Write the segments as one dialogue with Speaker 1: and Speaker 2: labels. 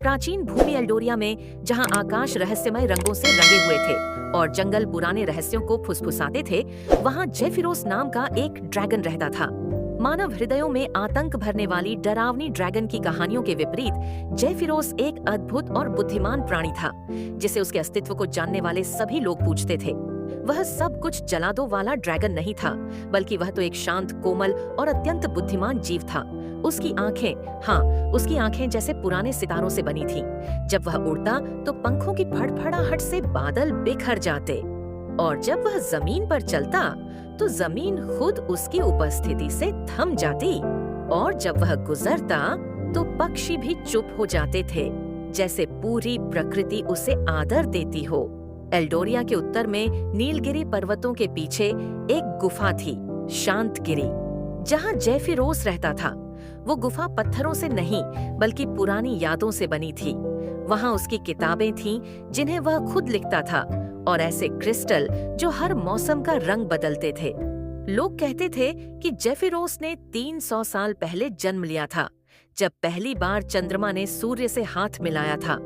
Speaker 1: प्राचीन भूमि एल्डोरिया में, जहां आकाश रहस्यमय रंगों से रंगे हुए थे और जंगल पुराने रहस्यों को फुसफुसाते थे, वहां जेफिरोस नाम का एक ड्रैगन रहता था। मानव हृदयों में आतंक भरने वाली डरावनी ड्रैगन की कहानियों के विपरीत, जेफिरोस एक अद्भुत और बुद्धिमान प्राणी था, जिसे उसके अस्तित्व को जानने वाले सभी लोग पूछते थे। वह सब कुछ जला दो वाला ड्रैगन नहीं था, बल्कि वह तो एक शांत, कोमल और अत्यंत बुद्धिमान जीव था। उसकी आंखें जैसे पुराने सितारों से बनी थीं। जब वह उड़ता तो पंखों की फड़फड़ाहट से बादल बिखर जाते, और जब वह जमीन पर चलता तो जमीन खुद उसकी उपस्थिति से थम जाती, और जब वह गुजरता तो पक्षी भी चुप हो जाते थे, जैसे पूरी प्रकृति उसे आदर देती हो। एल्डोरिया के उत्तर में नीलगिरी पर्वतों के पीछे एक गुफा थी, शांतगिरी, जहां जेफिरोस रहता था। वो गुफा पत्थरों से नहीं, बल्कि पुरानी यादों से बनी थी। वहां उसकी किताबें थीं, जिन्हें वह खुद लिखता था, और ऐसे क्रिस्टल जो हर मौसम का रंग बदलते थे। लोग कहते थे कि जेफिरोस ने 300 साल पहले जन्म लिया था, जब पहली बार चंद्रमा ने सूर्य से हाथ मिलाया था।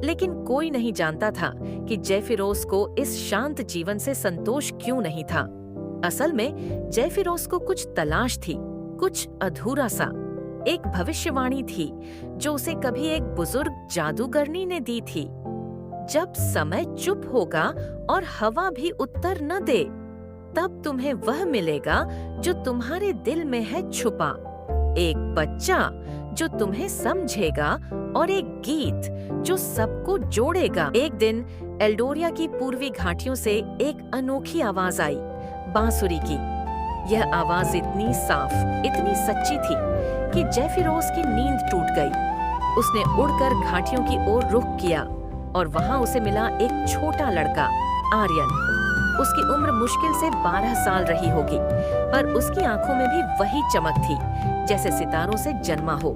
Speaker 1: लेकिन कोई नहीं जानता था कि जेफिरोस को इस शांत जीवन से संतोष क्यों नहीं था। असल में जेफिरोस को कुछ तलाश थी, कुछ अधूरा सा। एक भविष्यवाणी थी जो उसे कभी एक बुजुर्ग जादूगरनी ने दी थी। जब समय चुप होगा और हवा भी उत्तर न दे, तब तुम्हें वह मिलेगा जो तुम्हारे दिल में है छुपा। एक बच्चा जो तुम्हें समझेगा, और एक गीत जो सबको जोड़ेगा। एक दिन एल्डोरिया की पूर्वी घाटियों से एक अनोखी आवाज आई, बांसुरी की। यह आवाज इतनी साफ, इतनी सच्ची थी कि जेफिरोस की नींद टूट गई। उसने उड़कर घाटियों की ओर रुख किया, और वहां उसे मिला एक छोटा लड़का, आर्यन। उसकी उम्र मुश्किल से 12 साल रही होगी, पर उसकी आंखों में भी वही चमक थी, जैसे सितारों से जन्मा हो।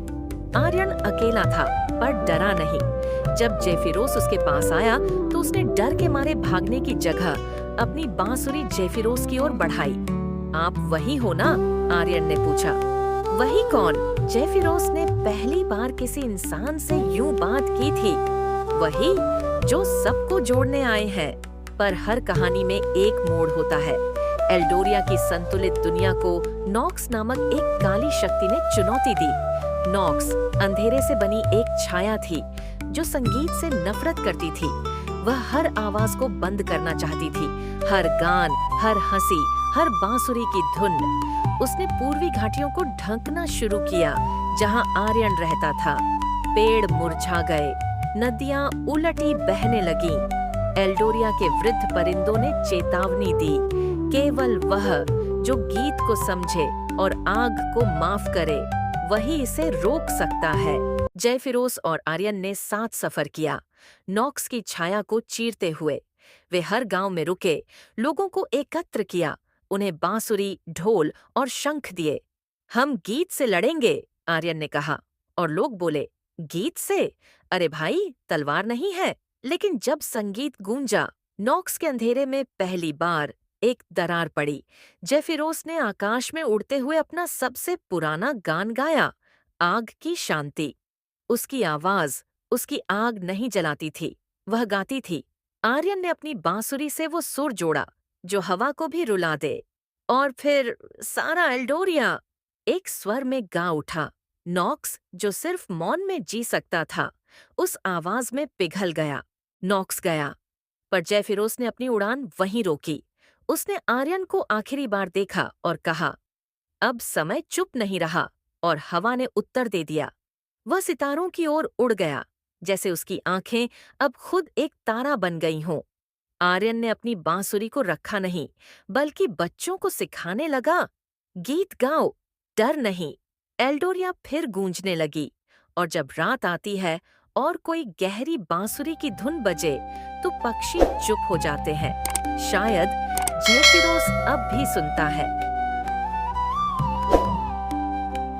Speaker 1: आर्यन अकेला था, पर डरा नहीं। जब जेफिरोस उसके पास आया तो उसने डर के मारे भागने की जगह अपनी बांसुरी जेफिरोस की ओर बढ़ाई। आप वही हो ना? आर्यन ने पूछा। वही कौन? जेफिरोस ने पहली बार किसी इंसान से यूं बात की थी। वही जो सबको जोड़ने आए हैं। पर हर कहानी में एक मोड़ होता है। एल्डोरिया की संतुलित दुनिया को नॉक्स नामक एक काली शक्ति ने चुनौती दी। नॉक्स अंधेरे से बनी एक छाया थी जो संगीत से नफरत करती थी। वह हर आवाज को बंद करना चाहती थी, हर गान, हर हंसी, हर बांसुरी की धुन। उसने पूर्वी घाटियों को ढंकना शुरू किया, जहां आर्यन रहता था। पेड़ मुरझा गए, नदियां उलटी बहने लगीं। एल्डोरिया के वृद्ध परिंदों ने चेतावनी दी, केवल वह जो गीत को समझे और आग को माफ करे, वही इसे रोक सकता है। जेफिरोस और आर्यन ने साथ सफर किया, नॉक्स की छाया को चीरते हुए। वे हर गांव में रुके, लोगों को एकत्र किया, उन्हें बांसुरी, ढोल और शंख दिए। हम गीत से लड़ेंगे, आर्यन ने कहा, और लोग बोले, गीत से? अरे भाई, तलवार नहीं है। लेकिन जब संगीत गूंजा, नॉक्स के अंधेरे में पहली बार एक दरार पड़ी। जेफिरोस ने आकाश में उड़ते हुए अपना सबसे पुराना गान गाया, आग की शांति। उसकी आवाज उसकी आग नहीं जलाती थी, वह गाती थी। आर्यन ने अपनी बांसुरी से वो सुर जोड़ा जो हवा को भी रुला दे, और फिर सारा एल्डोरिया एक स्वर में गा उठा। नॉक्स, जो सिर्फ मौन में जी सकता था, उस आवाज में पिघल गया। नॉक्स गया, पर जेफिरोस ने अपनी उड़ान वहीं रोकी। उसने आर्यन को आखिरी बार देखा और कहा, अब समय चुप नहीं रहा, और हवा ने उत्तर दे दिया। वह सितारों की ओर उड़ गया, जैसे उसकी आंखें अब खुद एक तारा बन गई हों। आर्यन ने अपनी बांसुरी को रखा नहीं, बल्कि बच्चों को सिखाने लगा, गीत गाओ, डर नहीं। एल्डोरिया फिर गूंजने लगी, और जब रात आती है और कोई गहरी बांसुरी की धुन बजे, तो पक्षी चुप हो जाते हैं। शायद जेफिरोस अब भी सुनता है।